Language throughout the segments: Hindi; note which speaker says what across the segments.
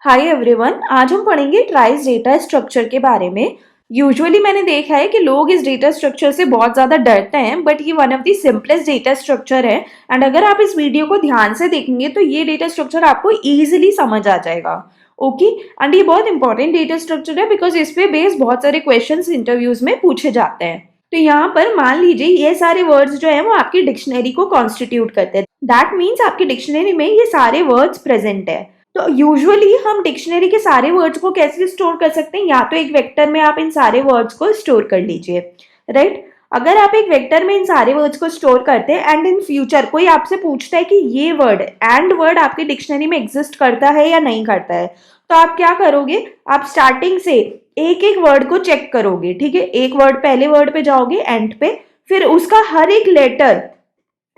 Speaker 1: हाय एवरीवन, आज हम पढ़ेंगे ट्राइस डेटा स्ट्रक्चर के बारे में। यूजुअली मैंने देखा है कि लोग इस डेटा स्ट्रक्चर से बहुत ज़्यादा डरते हैं, बट ये one of the simplest data structure है। एंड अगर आप इस वीडियो को ध्यान से देखेंगे तो ये डेटा स्ट्रक्चर आपको ईजिली समझ आ जाएगा। ओके एंड ये बहुत इंपॉर्टेंट डेटा स्ट्रक्चर है बिकॉज इस पे बेस बहुत सारे क्वेश्चंस इंटरव्यूज में पूछे जाते हैं। तो यहाँ पर मान लीजिए ये सारे वर्ड्स जो है वो आपकी डिक्शनरी को कॉन्स्टिट्यूट करते हैं। दैट मीन्स आपकी डिक्शनरी में ये सारे वर्ड्स प्रेजेंट है। तो यूजुअली हम डिक्शनरी के सारे वर्ड्स को कैसे स्टोर कर सकते हैं, या तो एक वेक्टर में आप इन सारे वर्ड्स को स्टोर कर लीजिए, राइट। अगर आप एक वेक्टर में इन सारे वर्ड्स को स्टोर करते हैं एंड इन फ्यूचर कोई आपसे पूछता है कि ये वर्ड एंड वर्ड आपकी डिक्शनरी में एग्जिस्ट करता है या नहीं करता है, तो आप क्या करोगे, आप स्टार्टिंग से एक एक वर्ड को चेक करोगे। ठीक है, एक वर्ड पहले वर्ड पे जाओगे एंड पे, फिर उसका हर एक लेटर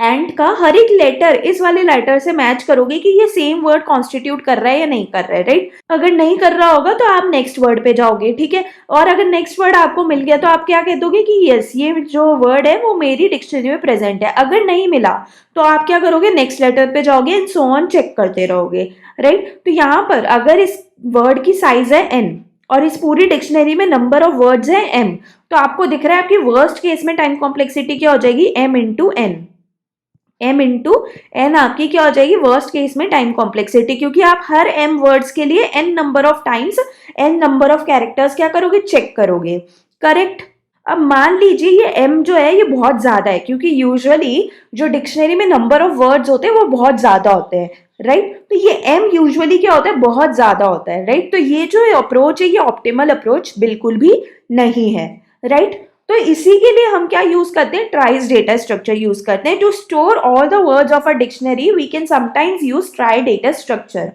Speaker 1: एंड का हर एक लेटर इस वाले लेटर से मैच करोगे कि ये सेम वर्ड कॉन्स्टिट्यूट कर रहा है या नहीं कर रहा है, राइट। अगर नहीं कर रहा होगा तो आप नेक्स्ट वर्ड पे जाओगे। ठीक है, और अगर नेक्स्ट वर्ड आपको मिल गया तो आप क्या कह दोगे कि यस ये जो वर्ड है वो मेरी डिक्शनरी में प्रेजेंट है। अगर नहीं मिला तो आप क्या करोगे, नेक्स्ट लेटर पे जाओगे एंड सो ऑन चेक करते रहोगे, राइट। तो यहाँ पर अगर इस वर्ड की साइज है n और इस पूरी डिक्शनरी में नंबर ऑफ वर्ड्स है m, तो आपको दिख रहा है आपकी वर्स्ट केस में टाइम कॉम्प्लेक्सिटी क्या हो जाएगी, m इंटू n आपकी क्या हो जाएगी वर्स्ट केस में टाइम कॉम्प्लेक्सिटी, क्योंकि आप हर m वर्ड्स के लिए n number of times n number of characters क्या करोगे, चेक करोगे, करेक्ट। अब मान लीजिए ये m जो है ये बहुत ज्यादा है, क्योंकि यूजुअली जो डिक्शनरी में नंबर ऑफ वर्ड्स होते हैं वो बहुत ज्यादा होते हैं, राइट। तो ये m यूजुअली क्या होता है, बहुत ज्यादा होता है, राइट। तो ये जो अप्रोच है ये ऑप्टिमल अप्रोच बिल्कुल भी नहीं है, राइट। तो इसी के लिए हम क्या यूज करते हैं, ट्राइस डेटा स्ट्रक्चर यूज करते हैं। To store all the words of a dictionary we can sometimes use trie data structure.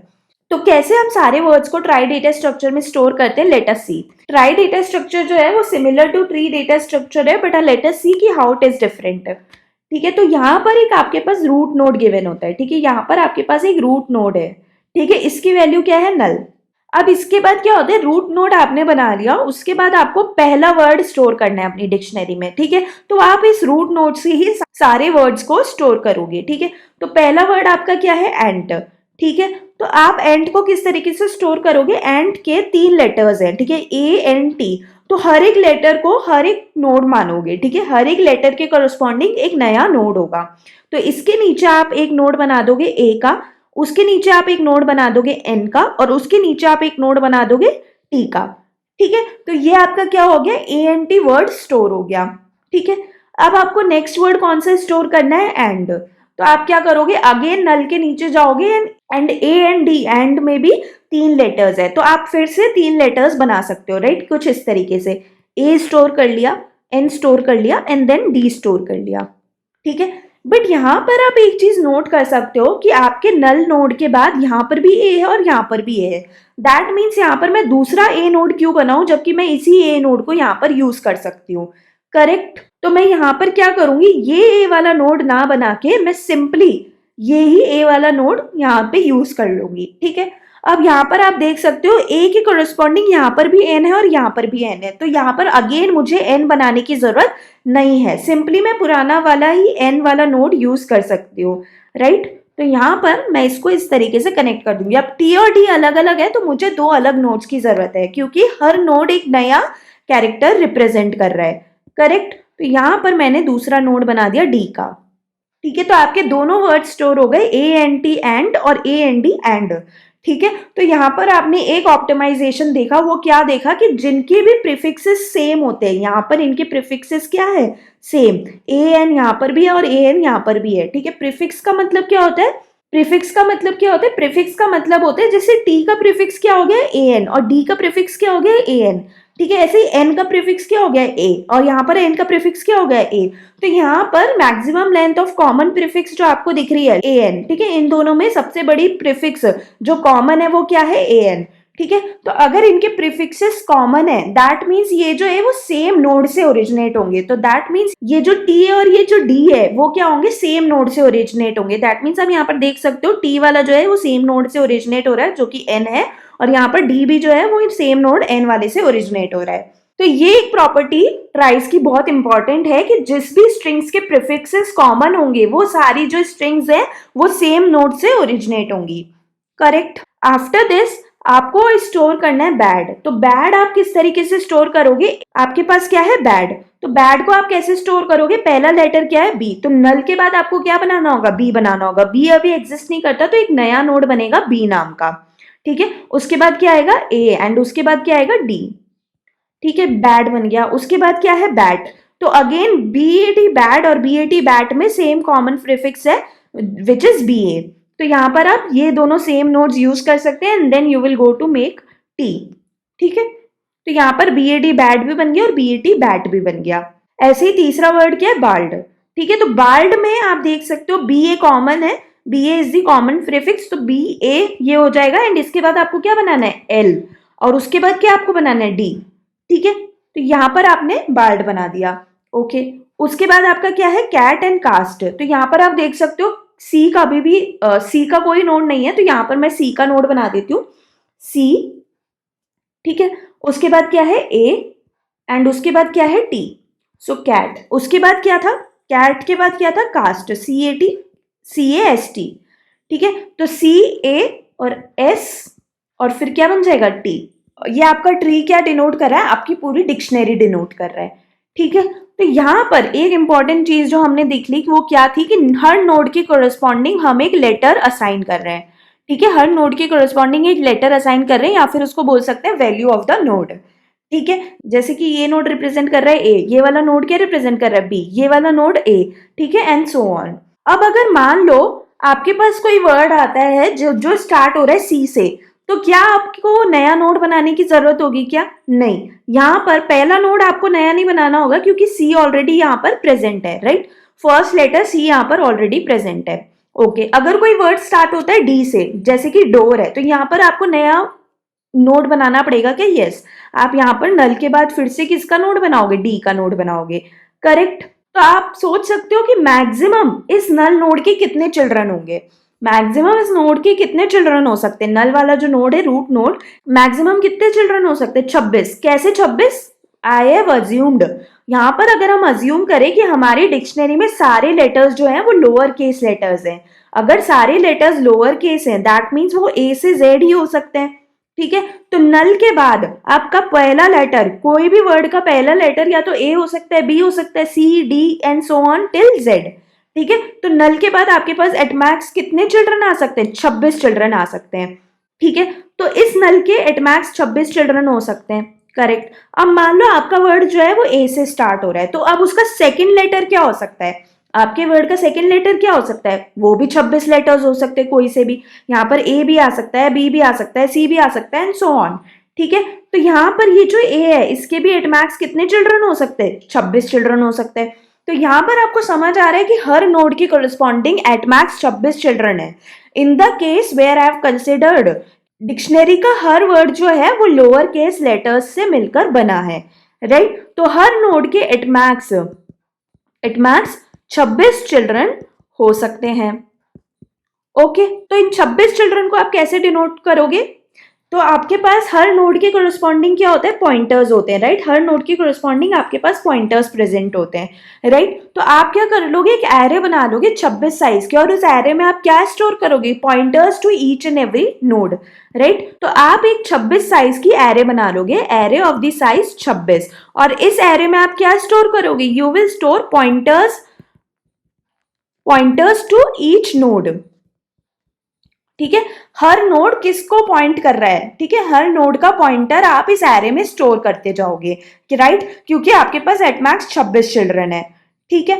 Speaker 1: तो कैसे हम सारे वर्ड्स को ट्राई डेटा स्ट्रक्चर में स्टोर करते हैं, let us see. Trie data structure जो है वो similar to tree data structure है, बट लेट अस सी कि हाउ इट इज डिफरेंट। ठीक है, तो यहाँ पर एक आपके पास रूट नोड गिवन होता है। ठीक है, यहाँ पर आपके पास एक रूट नोड है। ठीक है, इसकी वैल्यू क्या है, नल। अब इसके बाद क्या होता है, रूट नोड आपने बना लिया, उसके बाद आपको पहला वर्ड स्टोर करना है अपनी डिक्शनरी में। ठीक है, तो आप इस रूट नोड से ही सारे वर्ड्स को स्टोर करोगे। ठीक है, तो पहला वर्ड आपका क्या है, एंट। ठीक है, तो आप एंट को किस तरीके से स्टोर करोगे, एंट के 3 लेटर्स हैं। ठीक है, ANT, तो हर एक लेटर को हर एक नोड मानोगे। ठीक है, हर एक लेटर के करस्पॉन्डिंग एक नया नोड होगा। तो इसके नीचे आप एक नोड बना दोगे A का, उसके नीचे आप एक नोड बना दोगे n का, और उसके नीचे आप एक नोड बना दोगे t का। ठीक है, तो ये आपका क्या हो गया, ANT वर्ड स्टोर हो गया। ठीक है, अब आपको नेक्स्ट वर्ड कौन सा स्टोर करना है, एंड। तो आप क्या करोगे, अगेन नल के नीचे जाओगे and A and D, and में भी 3 लेटर्स है, तो आप फिर से 3 लेटर्स बना सकते हो, राइट। कुछ इस तरीके से A स्टोर कर लिया, N स्टोर कर लिया एंड देन D स्टोर कर लिया। ठीक है, बट यहाँ पर आप एक चीज नोट कर सकते हो कि आपके नल नोड के बाद यहाँ पर भी ए है और यहाँ पर भी ए है। दैट मीन्स यहाँ पर मैं दूसरा ए नोड क्यों बनाऊं, जबकि मैं इसी ए नोड को यहाँ पर यूज कर सकती हूँ, करेक्ट। तो मैं यहाँ पर क्या करूंगी, ये ए वाला नोड ना बना के मैं सिंपली ये ही ए वाला नोड यहाँ पे यूज कर लूंगी। ठीक है, अब यहाँ पर आप देख सकते हो ए के कोरस्पॉन्डिंग यहाँ पर भी एन है और यहाँ पर भी एन है, तो यहाँ पर अगेन मुझे एन बनाने की जरूरत नहीं है, सिंपली मैं पुराना वाला ही एन वाला नोड यूज कर सकती हूँ, राइट। तो यहाँ पर मैं इसको इस तरीके से कनेक्ट कर दूंगी। अब टी और डी अलग अलग है तो मुझे 2 अलग नोड्स की जरूरत है, क्योंकि हर नोड एक नया कैरेक्टर रिप्रेजेंट कर रहा है, करेक्ट। तो यहाँ पर मैंने दूसरा नोड बना दिया डी का। ठीक है, तो आपके दोनों वर्ड स्टोर हो गए, ANT एंड और AND एंड। ठीक है, तो यहाँ पर आपने एक ऑप्टिमाइजेशन देखा, वो क्या देखा कि जिनके भी प्रीफिक्सेस सेम होते हैं, यहाँ पर इनके प्रीफिक्सेस क्या है, सेम। AN यहाँ पर भी है और AN यहाँ पर भी है। ठीक है, प्रीफिक्स का मतलब क्या होता है, प्रीफिक्स का मतलब क्या होता है, प्रीफिक्स का मतलब होता है जैसे T का प्रीफिक्स क्या हो गया, AN, और D का प्रीफिक्स क्या हो गया, AN। ठीक है, ऐसे ही N का प्रीफिक्स क्या हो गया, A, और यहाँ पर N का प्रीफिक्स क्या हो गया, A। तो यहाँ पर maximum length of common prefix जो आपको दिख रही है, AN। ठीक है, इन दोनों में सबसे बड़ी प्रीफिक्स जो कॉमन है वो क्या है, AN। ठीक है, तो अगर इनके प्रीफिक्सेस कॉमन है दैट मीन्स ये जो है वो सेम नोड से ओरिजिनेट होंगे। तो दैट मीन्स ये जो T और ये जो D है वो क्या होंगे, सेम नोड से ओरिजिनेट होंगे। दैट मीन्स आप यहाँ पर देख सकते हो T वाला जो है वो सेम नोड से ओरिजिनेट हो रहा है जो कि N है, और यहाँ पर D भी जो है वो सेम नोड N वाले से ओरिजिनेट हो रहा है। तो ये एक प्रॉपर्टी ट्राइस की बहुत इंपॉर्टेंट है कि जिस भी स्ट्रिंग्स के प्रीफिक्सेस कॉमन होंगे वो सारी जो स्ट्रिंग्स है वो सेम नोड से ओरिजिनेट होंगी, करेक्ट। आफ्टर दिस आपको स्टोर करना है बैड। तो बैड आप किस तरीके से स्टोर करोगे? आपके पास क्या है? बैड। तो बैड को आप कैसे स्टोर करोगे? पहला लेटर क्या है? बी। तो नल के बाद आपको क्या बनाना होगा? बी बनाना होगा। बी अभी एग्जिस्ट नहीं करता तो एक नया नोड बनेगा बी नाम का। ठीक है, उसके बाद क्या आएगा? ए, एंड उसके बाद क्या आएगा? डी। ठीक है, बैड बन गया। उसके बाद क्या है? बैट। तो again B A T bad और बी ए टी बैट में सेम कॉमन प्रीफिक्स है विच इज बी ए। तो यहां पर आप ये दोनों सेम नोड्स यूज कर सकते हैं and then you will go to make T. ठीक है, तो यहां पर बी ए टी बैड भी बन गया और बी ए टी बैट भी बन गया। ऐसे ही तीसरा वर्ड क्या है? बाल्ड। ठीक है, तो बाल्ड में आप देख सकते हो बी ए कॉमन है, B A is the common prefix, तो बी ए ये हो जाएगा एंड इसके बाद आपको क्या बनाना है? एल, और उसके बाद क्या आपको बनाना है? डी। ठीक है, तो यहां पर आपने बाल्ड बना दिया। ओके, उसके बाद आपका क्या है? Cat and cast. तो यहां पर आप देख सकते हो सी का भी सी का कोई नोड नहीं है, तो यहां पर मैं सी का नोड बना देती हूँ, सी। ठीक है, उसके बाद क्या है? ए, एंड उसके बाद क्या है? टी। So cat. उसके बाद क्या था? कैट के बाद क्या था? Cast, C A T, C A S T. ठीक है, तो सी ए और एस और फिर क्या बन जाएगा? टी। ये आपका ट्री क्या डिनोट कर रहा है? आपकी पूरी डिक्शनरी डिनोट कर रहा है। ठीक है, तो यहां पर एक इंपॉर्टेंट चीज जो हमने देख ली वो क्या थी कि हर नोड के कोरस्पॉन्डिंग हम एक लेटर असाइन कर रहे हैं। ठीक है, हर नोड के कोरस्पॉन्डिंग एक लेटर असाइन कर रहे हैं या फिर उसको बोल सकते हैं वैल्यू ऑफ द नोड। ठीक है, जैसे कि ये नोड रिप्रेजेंट कर रहा है ए, ये वाला नोड क्या रिप्रेजेंट कर रहा है? बी, ये वाला नोड ए। ठीक है, एंड सो ऑन। अब अगर मान लो आपके पास कोई वर्ड आता है जो जो स्टार्ट हो रहा है सी से, तो क्या आपको नया नोड बनाने की जरूरत होगी क्या? नहीं, यहाँ पर पहला नोड आपको नया नहीं बनाना होगा क्योंकि सी ऑलरेडी यहाँ पर प्रेजेंट है, राइट? फर्स्ट लेटर सी यहाँ पर ऑलरेडी प्रेजेंट है। ओके, अगर कोई वर्ड स्टार्ट होता है डी से, जैसे कि डोर है, तो यहाँ पर आपको नया नोड बनाना पड़ेगा क्या? यस। आप यहाँ पर नल के बाद फिर से किसका नोड बनाओगे? डी का नोड बनाओगे। करेक्ट। तो आप सोच सकते हो कि मैक्सिमम इस नल नोड के कितने चिल्ड्रन होंगे? मैक्सिमम इस नोड के कितने चिल्ड्रन हो सकते हैं? नल वाला जो नोड है, रूट नोड, मैक्सिमम कितने चिल्ड्रन हो सकते हैं? 26। कैसे 26? I have assumed. यहाँ पर अगर हम अज्यूम करें कि हमारी डिक्शनरी में सारे लेटर्स जो हैं वो लोअर केस लेटर्स हैं, अगर सारे लेटर्स लोअर केस हैं दैट मीन्स वो ए से जेड ही हो सकते हैं। ठीक है, तो नल के बाद आपका पहला लेटर, कोई भी वर्ड का पहला लेटर या तो ए हो सकता है, बी हो सकता है, c, d and so on till z. ठीक है, तो नल के बाद आपके पास एट मैक्स कितने चिल्ड्रन आ सकते हैं? 26 चिल्ड्रन आ सकते हैं। ठीक है, तो इस नल के एट मैक्स 26 चिल्ड्रन हो सकते हैं। करेक्ट। अब मान लो आपका वर्ड जो है वो ए से स्टार्ट हो रहा है, तो अब उसका सेकेंड लेटर क्या हो सकता है? आपके वर्ड का सेकेंड लेटर क्या हो सकता है? वो भी 26 लेटर्स हो सकते हैं कोई से भी। यहाँ पर ए भी आ सकता है, बी भी आ सकता है, सी भी आ सकता है एंड सो ऑन। ठीक है, तो यहाँ पर ये जो ए है इसके भी एट मैक्स कितने चिल्ड्रन हो सकते हैं? 26 चिल्ड्रन हो सकते हैं। तो यहाँ पर आपको समझ आ रहा है कि हर नोड की कोरस्पॉन्डिंग एट मैक्स 26 चिल्ड्रन है। In the case where I have considered, dictionary का हर वर्ड जो है वो लोअर केस लेटर्स से मिलकर बना है, राइट? तो हर नोड के एट मैक्स 26 चिल्ड्रन हो सकते हैं। ओके, तो इन 26 चिल्ड्रन को आप कैसे डिनोट करोगे? तो आपके पास हर नोड के कोरस्पॉन्डिंग क्या होता है? पॉइंटर्स होते हैं, राइट? हर नोड के कोरस्पॉन्डिंग आपके पास पॉइंटर्स प्रेजेंट होते हैं, राइट? तो आप क्या कर लोगे? एक एरे बना लोगे 26 साइज के, और उस एरे में आप क्या स्टोर करोगे? Pointers to each and every node, right? तो आप एक 26 साइज की एरे बना लोगे, एरे ऑफ द साइज 26, और इस एरे में आप क्या स्टोर करोगे? You will store pointers to each node. ठीक है, हर नोड किसको पॉइंट कर रहा है? ठीक है, हर नोड का पॉइंटर आप इस एरे में स्टोर करते जाओगे, कि राइट, क्योंकि आपके पास एट मैक्स 26 चिल्ड्रन है। ठीक है,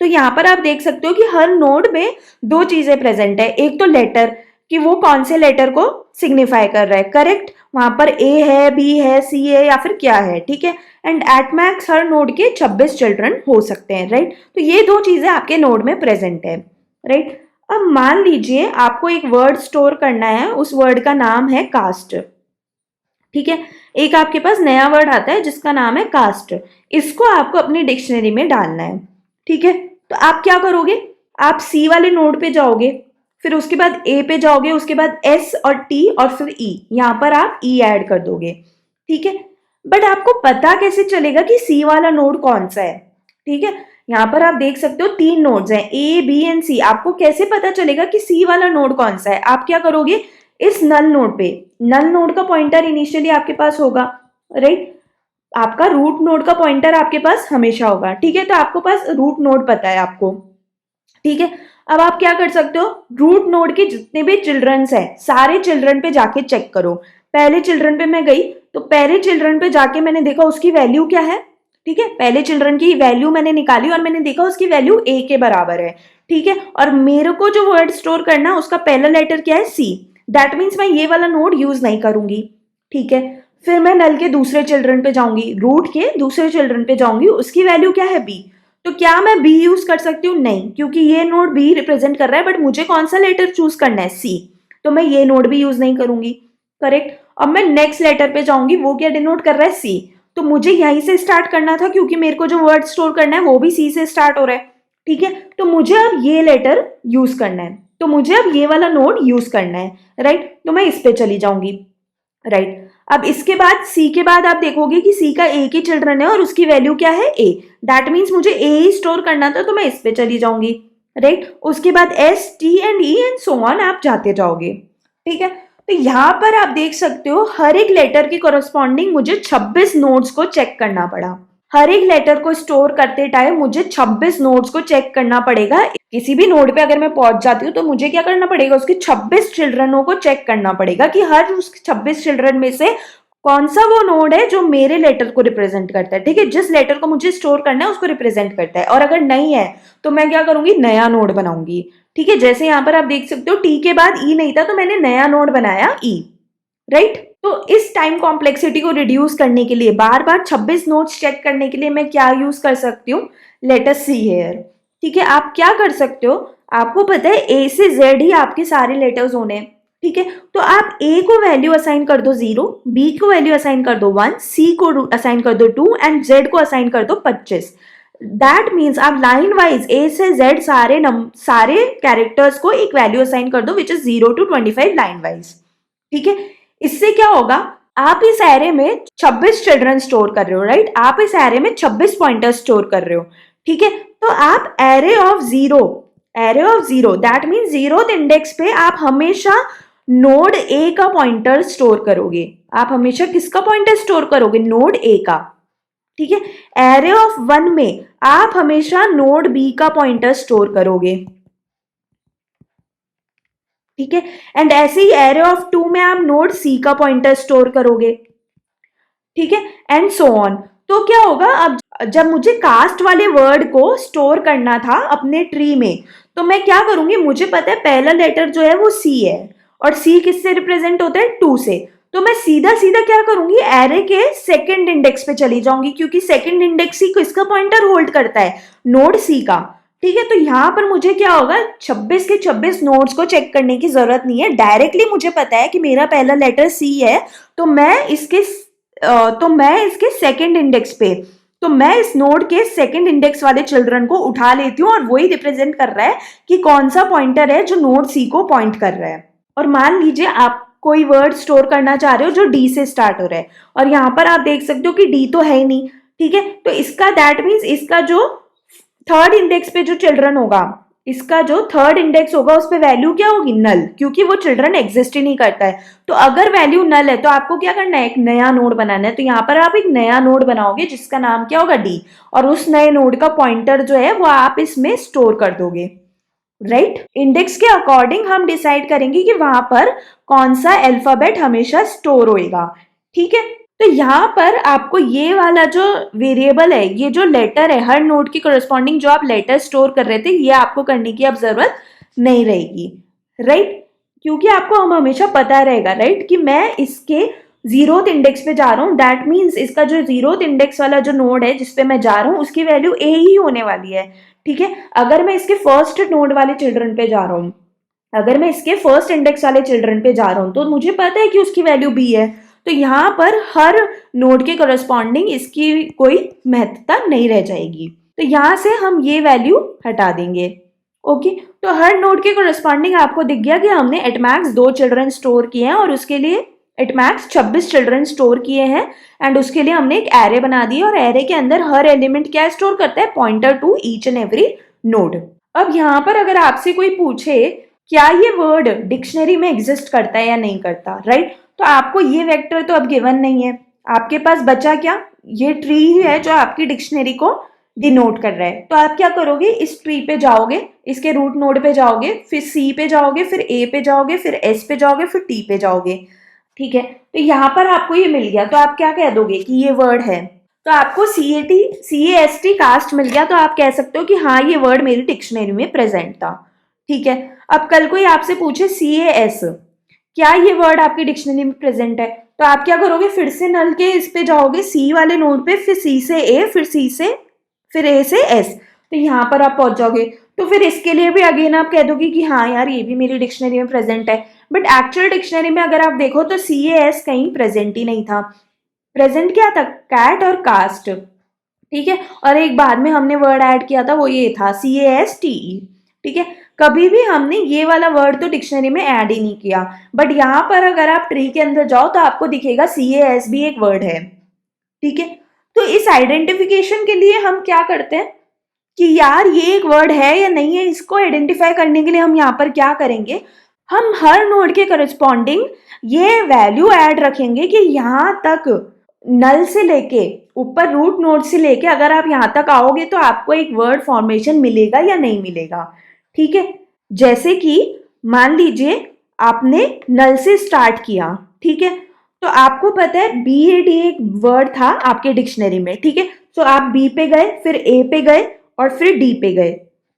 Speaker 1: तो यहां पर आप देख सकते हो कि हर नोड में दो चीजें प्रेजेंट है, एक तो लेटर कि वो कौन से लेटर को सिग्निफाई कर रहा है, करेक्ट? वहां पर ए है, बी है, सी है या फिर क्या है। ठीक है, and at max her node के 26 चिल्ड्रन हो सकते हैं, राइट? तो ये दो चीजें आपके नोड में प्रेजेंट है, राइट? अब मान लीजिए आपको एक वर्ड स्टोर करना है, उस वर्ड का नाम है कास्ट। ठीक है, एक आपके पास नया वर्ड आता है जिसका नाम है कास्ट, इसको आपको अपनी डिक्शनरी में डालना है। ठीक है, तो आप क्या करोगे? आप सी वाले नोड पे जाओगे, फिर उसके बाद ए पे जाओगे, उसके बाद एस और टी और फिर ई, यहां पर आप ई ऐड कर दोगे। ठीक है, बट आपको पता कैसे चलेगा कि सी वाला नोड कौन सा है? ठीक है, यहाँ पर आप देख सकते हो 3 नोड्स हैं, ए, बी एंड सी। आपको कैसे पता चलेगा कि सी वाला नोड कौन सा है? आप क्या करोगे? इस नल नोड पे, नल नोड का पॉइंटर इनिशियली आपके पास होगा, राइट? आपका रूट नोड का पॉइंटर आपके पास हमेशा होगा, ठीक है? तो आपको पास रूट नोड पता है आपको, ठीक है? अब आप क्या कर सकते हो, रूट नोड के जितने भी चिल्ड्रंस है सारे चिल्ड्रन पे जाके चेक करो। पहले चिल्ड्रन पे मैं गई, तो पहले चिल्ड्रन पे जाके मैंने देखा उसकी वैल्यू क्या है, ठीक है? पहले चिल्ड्रन की वैल्यू मैंने निकाली और मैंने देखा उसकी वैल्यू ए के बराबर है, ठीक है? और मेरे को जो वर्ड स्टोर करना है उसका पहला लेटर क्या है, सी। दैट मीन्स मैं ये वाला नोड यूज नहीं करूंगी, ठीक है? फिर मैं नल के दूसरे चिल्ड्रन पे जाऊंगी, रूट के दूसरे चिल्ड्रन पे जाऊंगी, उसकी वैल्यू क्या है, बी। तो क्या मैं बी यूज कर सकती हूँ, नहीं, क्योंकि ये नोड बी रिप्रेजेंट कर रहा है, बट मुझे कौन सा लेटर चूज करना है, सी। तो मैं ये नोड भी यूज नहीं करूंगी, करेक्ट? अब मैं नेक्स्ट लेटर पे जाऊंगी, वो क्या डिनोट कर रहा है, सी। तो मुझे यहीं से स्टार्ट करना था, क्योंकि मेरे को जो वर्ड स्टोर करना है वो भी सी से स्टार्ट हो रहा है, ठीक है? तो मुझे अब ये लेटर यूज करना है, तो मुझे अब ये वाला नोड यूज करना है, राइट? तो मैं इस पे चली जाऊंगी, राइट? अब इसके बाद सी के बाद आप देखोगे कि सी का एक ही चिल्ड्रन है और उसकी वैल्यू क्या है, ए। दैट मीन्स मुझे ए ही स्टोर करना था, तो मैं इस पे चली जाऊंगी, राइट? उसके बाद S, T and E and so on आप जाते जाओगे, ठीक है? तो यहाँ पर आप देख सकते हो हर एक लेटर की कोरस्पॉन्डिंग मुझे 26 नोड्स को चेक करना पड़ा। हर एक लेटर को स्टोर करते टाइम मुझे 26 नोड्स को चेक करना पड़ेगा। किसी भी नोड पे अगर मैं पहुंच जाती हूँ तो मुझे क्या करना पड़ेगा, उसके 26 चिल्ड्रनों को चेक करना पड़ेगा कि हर उस 26 चिल्ड्रन में से कौन सा वो नोड है जो मेरे लेटर को रिप्रेजेंट करता है, ठीक है? जिस लेटर को मुझे स्टोर करना है उसको रिप्रेजेंट करता है। और अगर नहीं है तो मैं क्या करूंगी, नया नोड बनाऊंगी, ठीक है? जैसे यहाँ पर आप देख सकते हो टी के बाद ई नहीं था, तो मैंने नया नोड बनाया ई, राइट? तो इस टाइम कॉम्प्लेक्सिटी को रिड्यूस करने के लिए, बार बार 26 नोट्स चेक करने के लिए मैं क्या यूज कर सकती हूँ, लेट अस सी हियर, ठीक है? आप क्या कर सकते हो, आपको पता है ए से जेड ही आपके सारे लेटर्स होने हैं, ठीक है? तो आप ए को वैल्यू असाइन कर दो 0, बी को वैल्यू असाइन कर दो 1, सी को असाइन कर दो 2 एंड जेड को असाइन कर दो 25। दैट मीन्स आप लाइन वाइज ए से जेड सारे कैरेक्टर्स को एक वैल्यू असाइन कर दो which is 0 to 25 line wise, ठीक है? इससे क्या होगा, आप इस एरे में 26 चिल्ड्रन स्टोर कर रहे हो, राइट? आप इस एरे में 26 पॉइंटर्स स्टोर कर रहे हो, ठीक है? तो आप array of zero that mean 0th index पे आप हमेशा नोड ए का पॉइंटर स्टोर करोगे। आप हमेशा किसका पॉइंटर स्टोर करोगे, नोड ए का, ठीक है? एरे ऑफ 1 में आप हमेशा नोड बी का पॉइंटर स्टोर करोगे, ठीक है? एंड ऐसे ही एरे ऑफ 2 में आप नोड सी का पॉइंटर स्टोर करोगे, ठीक है? And so on. तो क्या होगा, अब जब मुझे कास्ट वाले वर्ड को स्टोर करना था अपने ट्री में, तो मैं क्या करूंगी, मुझे पता है पहला लेटर जो है वो सी है, और सी किससे रिप्रेजेंट होता है, 2 से। तो मैं सीधा सीधा क्या करूंगी, एरे के सेकंड इंडेक्स पे चली जाऊंगी, क्योंकि सेकंड इंडेक्स ही किसका पॉइंटर होल्ड करता है, नोड सी का, ठीक है? तो यहाँ पर मुझे क्या होगा, 26 के 26 नोड्स को चेक करने की जरूरत नहीं है, डायरेक्टली मुझे पता है कि मेरा पहला लेटर सी है, तो मैं इसके सेकंड इंडेक्स पे, तो मैं इस नोड के सेकंड इंडेक्स वाले चिल्ड्रन को उठा लेती हूँ, और वही रिप्रेजेंट कर रहा है कि कौन सा पॉइंटर है जो नोड सी को पॉइंट कर रहा है। और मान लीजिए आप कोई वर्ड स्टोर करना चाह रहे हो जो डी से स्टार्ट हो रहा है, और यहाँ पर आप देख सकते हो कि डी तो है ही नहीं, ठीक है? तो इसका दैट मीन्स इसका जो थर्ड इंडेक्स पे जो चिल्ड्रन होगा, इसका जो थर्ड इंडेक्स होगा उस पे वैल्यू क्या होगी, नल, क्योंकि वो चिल्ड्रन एग्जिस्ट ही नहीं करता है। तो अगर वैल्यू नल है तो आपको क्या करना है, एक नया नोड बनाना है। तो यहाँ पर आप एक नया नोड बनाओगे जिसका नाम क्या होगा, डी, और उस नए नोड का पॉइंटर जो है वो आप इसमें स्टोर कर दोगे, राइट? इंडेक्स के अकॉर्डिंग हम डिसाइड करेंगे कि वहां पर कौन सा अल्फाबेट हमेशा स्टोर होएगा, ठीक है? तो यहाँ पर आपको ये वाला जो वेरिएबल है, ये जो लेटर है, हर नोड की कोरस्पॉन्डिंग जो आप लेटर स्टोर कर रहे थे, ये आपको करने की अब जरूरत नहीं रहेगी, राइट? क्योंकि आपको हम हमेशा पता रहेगा, राइट, कि मैं इसके 0th इंडेक्स पे जा रहा हूँ, दैट मीन्स इसका जो 0th इंडेक्स वाला जो नोड है जिसपे मैं जा रहा हूँ उसकी वैल्यू ए ही होने वाली है, ठीक है? अगर मैं इसके फर्स्ट नोड वाले चिल्ड्रन पे जा रहा हूँ, अगर मैं इसके फर्स्ट इंडेक्स वाले चिल्ड्रन पे जा रहा हूँ, तो मुझे पता है कि उसकी वैल्यू बी है। तो यहाँ पर हर नोड के करस्पॉन्डिंग इसकी कोई महत्वता नहीं रह जाएगी। तो यहाँ से हम ये वैल्यू हटा देंगे, ओके? तो हर नोड के करस्पॉन्डिंग आपको दिख गया कि हमने एटमैक्स 2 चिल्ड्रन स्टोर किए हैं, और उसके लिए एटमैक्स 26 चिल्ड्रन स्टोर किए हैं, एंड उसके लिए हमने एक एरे बना दी, और एरे के अंदर हर एलिमेंट क्या स्टोर करता है, pointer to each and every node. अब यहाँ पर अगर आपसे कोई पूछे क्या ये वर्ड डिक्शनरी में एग्जिस्ट करता है या नहीं करता, राइट। तो आपको ये वेक्टर तो अब गिवन नहीं है, आपके पास बचा क्या, ये ट्री ही है जो आपकी डिक्शनरी को डिनोट कर रहा है। तो आप क्या करोगे, इस ट्री पे जाओगे, इसके रूट नोड पे जाओगे, फिर सी पे जाओगे, फिर ए पे जाओगे, फिर एस पे जाओगे, फिर टी पे जाओगे, ठीक है। तो यहाँ पर आपको ये मिल गया, तो आप क्या कह दोगे कि ये वर्ड है। तो आपको CAST कास्ट मिल गया, तो आप कह सकते हो कि हाँ ये वर्ड मेरी डिक्शनरी में प्रेजेंट था, ठीक है। अब कल कोई आपसे पूछे CAS, क्या ये वर्ड आपकी डिक्शनरी में प्रेजेंट है, तो आप क्या करोगे, फिर से नल के इस पे जाओगे, सी वाले नोड पे, फिर सी से ए, फिर सी से, फिर ए से एस, तो यहाँ पर आप पहुंच जाओगे। तो फिर इसके लिए भी अगेन आप कह दोगे कि हाँ यार ये भी मेरी डिक्शनरी में प्रेजेंट है। बट एक्चुअल डिक्शनरी में अगर आप देखो तो CAS कहीं प्रेजेंट ही नहीं था। प्रेजेंट क्या था, कैट और कास्ट, ठीक है। और एक बाद में हमने वर्ड ऐड किया था, वो ये था CASTE, ठीक है। कभी भी हमने ये वाला वर्ड तो डिक्शनरी में ऐड ही नहीं किया। बट यहाँ पर अगर आप ट्री के अंदर जाओ तो आपको दिखेगा CAS भी एक वर्ड है, ठीक है। तो इस आइडेंटिफिकेशन के लिए हम क्या करते हैं कि यार ये एक वर्ड है या नहीं है, इसको आइडेंटिफाई करने के लिए हम यहाँ पर क्या करेंगे, हम हर नोड के करस्पॉन्डिंग ये वैल्यू ऐड रखेंगे कि यहाँ तक नल से लेके ऊपर रूट नोड से लेके अगर आप यहाँ तक आओगे तो आपको एक वर्ड फॉर्मेशन मिलेगा या नहीं मिलेगा, ठीक है। जैसे कि मान लीजिए आपने नल से स्टार्ट किया, ठीक है। तो आपको पता है BAD एक वर्ड था आपके डिक्शनरी में, ठीक है। तो आप B पे गए, फिर A पे गए और फिर D पे गए,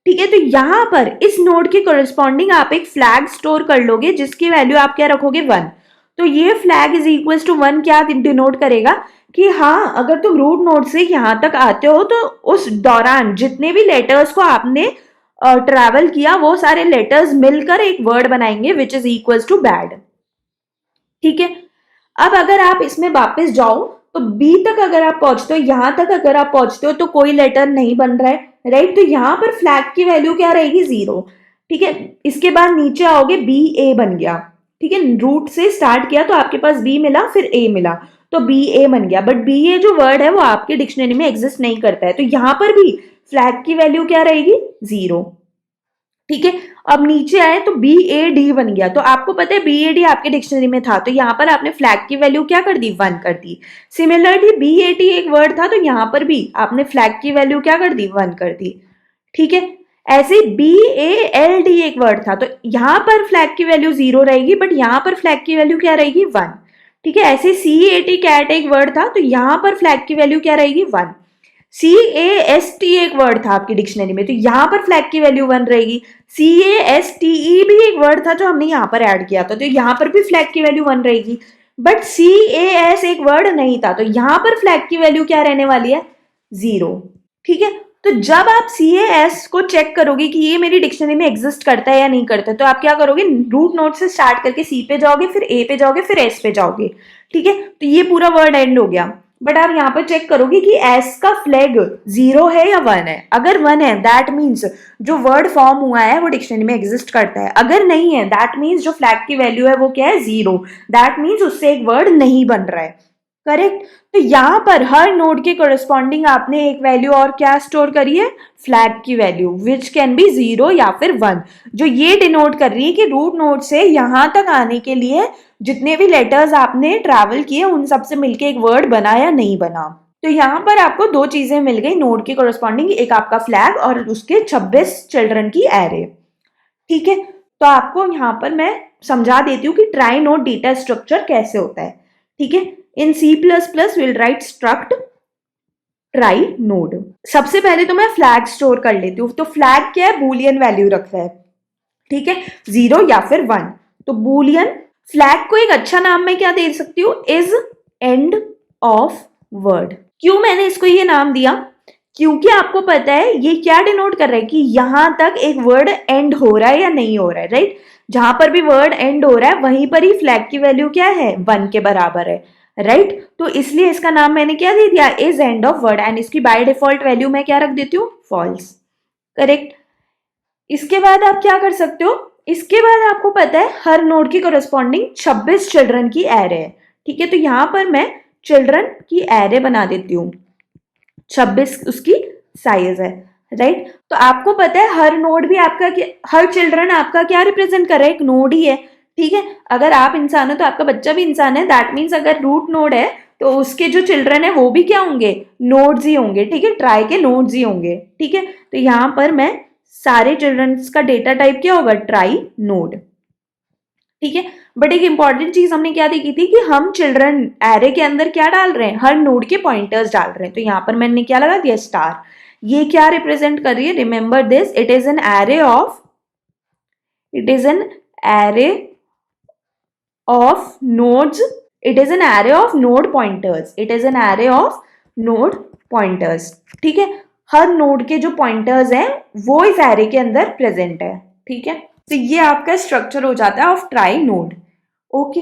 Speaker 1: ठीक है। तो यहाँ पर इस नोड के कोरिस्पॉन्डिंग आप एक फ्लैग स्टोर कर लोगे जिसकी वैल्यू आप क्या रखोगे, 1। तो ये फ्लैग इज इक्वल टू 1 क्या डिनोट करेगा कि हाँ अगर तुम रूट नोड से यहाँ तक आते हो तो उस दौरान जितने भी लेटर्स को आपने ट्रैवल किया वो सारे लेटर्स मिलकर एक वर्ड बनाएंगे which is equal to bad, ठीक है। अब अगर आप इसमें वापस जाओ तो B तक अगर आप पहुंचते हो, यहां तक अगर आप पहुंचते हो तो कोई लेटर नहीं बन रहा है, राइट। तो यहां पर फ्लैग की वैल्यू क्या रहेगी, 0, ठीक है। इसके बाद नीचे आओगे BA बन गया, ठीक है। रूट से स्टार्ट किया तो आपके पास B मिला, फिर A मिला, तो BA बन गया। बट BA जो वर्ड है वो आपके डिक्शनरी में एग्जिस्ट नहीं करता है, तो यहां पर भी फ्लैग की वैल्यू क्या रहेगी, 0, ठीक है। अब नीचे आए तो BAD बन गया, तो आपको पता है BAD आपके डिक्शनरी में था, तो यहाँ पर आपने फ्लैग की वैल्यू क्या कर दी, 1 कर दी। सिमिलरली BAT एक वर्ड था, तो यहाँ पर भी आपने फ्लैग की वैल्यू क्या कर दी, 1 कर दी, ठीक है। ऐसे BALD एक वर्ड था, तो यहाँ पर फ्लैग की वैल्यू 0 रहेगी, बट यहाँ पर फ्लैग की वैल्यू क्या रहेगी, 1, ठीक है। ऐसे CAT कैट एक वर्ड था, तो यहाँ पर फ्लैग की वैल्यू क्या रहेगी, 1। CAST एक वर्ड था आपकी डिक्शनरी में, तो यहां पर फ्लैग की वैल्यू 1 रहेगी। CASTE भी एक वर्ड था जो हमने यहां पर ऐड किया था, तो यहां पर भी फ्लैग की वैल्यू 1 रहेगी। बट CAS एक वर्ड नहीं था, तो यहां पर फ्लैग की वैल्यू क्या रहने वाली है, 0, ठीक है। तो जब आप CAS को चेक करोगे कि ये मेरी डिक्शनरी में एग्जिस्ट करता है या नहीं करता है, तो आप क्या करोगे, रूट नोड से स्टार्ट करके C पे जाओगे, फिर A पे जाओगे, फिर S पे जाओगे, ठीक है। तो ये पूरा वर्ड एंड हो गया। बट आप यहाँ पर चेक करोगे कि एस का फ्लैग 0 है या 1 है। अगर 1 है दैट मीन्स जो वर्ड फॉर्म हुआ है वो डिक्शनरी में एग्जिस्ट करता है। अगर नहीं है दैट मीन्स जो फ्लैग की वैल्यू है वो क्या है, 0, दैट मीन्स उससे एक वर्ड नहीं बन रहा है, करेक्ट। तो यहाँ पर हर नोड के कोरिस्पॉन्डिंग आपने एक वैल्यू और क्या स्टोर करी है, फ्लैग की वैल्यू विच कैन बी 0 या फिर 1, जो ये डिनोट कर रही है कि रूट नोड से यहाँ तक आने के लिए जितने भी लेटर्स आपने ट्रैवल किए उन सबसे मिलके एक वर्ड बना या नहीं बना। तो यहाँ पर आपको दो चीजें मिल गई नोड के कोरिस्पॉन्डिंग, एक आपका फ्लैग और उसके 26 चिल्ड्रन की एरे, ठीक है। तो आपको यहाँ पर मैं समझा देती हूँ कि ट्राई नोड डेटा स्ट्रक्चर कैसे होता है, ठीक है। इन C++ will write struct try node. सबसे पहले तो मैं फ्लैग स्टोर कर लेती हूँ। तो फ्लैग क्या है, बूलियन वैल्यू रखता है, ठीक है, 0 या फिर 1। तो बूलियन फ्लैग को एक अच्छा नाम मैं क्या दे सकती हूँ, इज एंड ऑफ वर्ड। क्यों मैंने इसको ये नाम दिया, क्योंकि आपको पता है ये क्या डिनोट कर रहा है कि यहां तक एक वर्ड एंड हो रहा है या नहीं हो रहा है, राइट। जहां पर भी वर्ड एंड हो रहा है वहीं पर ही फ्लैग की वैल्यू क्या है, 1 के बराबर है, राइट। तो इसलिए इसका नाम मैंने क्या दे दिया, is end of word, and इसकी बाय डिफॉल्ट वैल्यू मैं क्या रख देती हूँ, फॉल्स, करेक्ट। इसके बाद आप क्या कर सकते हो, इसके बाद आपको पता है हर नोड की कोरिस्पॉन्डिंग 26 चिल्ड्रन की एरे है, ठीक है। तो यहां पर मैं चिल्ड्रन की एरे बना देती हूँ, 26 उसकी साइज है। राइट। तो आपको पता है हर नोड भी आपका हर चिल्ड्रन आपका क्या रिप्रेजेंट कर रहा है, एक नोड ही है, ठीक है। अगर आप इंसान हो तो आपका बच्चा भी इंसान है, दैट मीन्स अगर रूट नोड है तो उसके जो चिल्ड्रन है वो भी क्या होंगे, नोड्स ही होंगे, ठीक है, ट्राई के नोड्स ही होंगे, ठीक है। तो यहाँ पर मैं सारे चिल्ड्रंस का डेटा टाइप क्या होगा, ट्राई नोड, ठीक है। बट एक इंपॉर्टेंट चीज हमने क्या देखी थी कि हम चिल्ड्रन एरे के अंदर क्या डाल रहे हैं, हर नोड के पॉइंटर्स डाल रहे हैं। तो यहाँ पर मैंने क्या लगा दिया, स्टार। ये क्या रिप्रेजेंट कर रही है, remember this, it is an array of, it is an array of nodes, it is an array of node pointers, it is an array of node pointers, ठीक है। हर नोड के जो पॉइंटर्स हैं वो इस एरे के अंदर प्रेजेंट है, ठीक है। तो ये आपका स्ट्रक्चर हो जाता है ऑफ ट्राई नोड, ओके।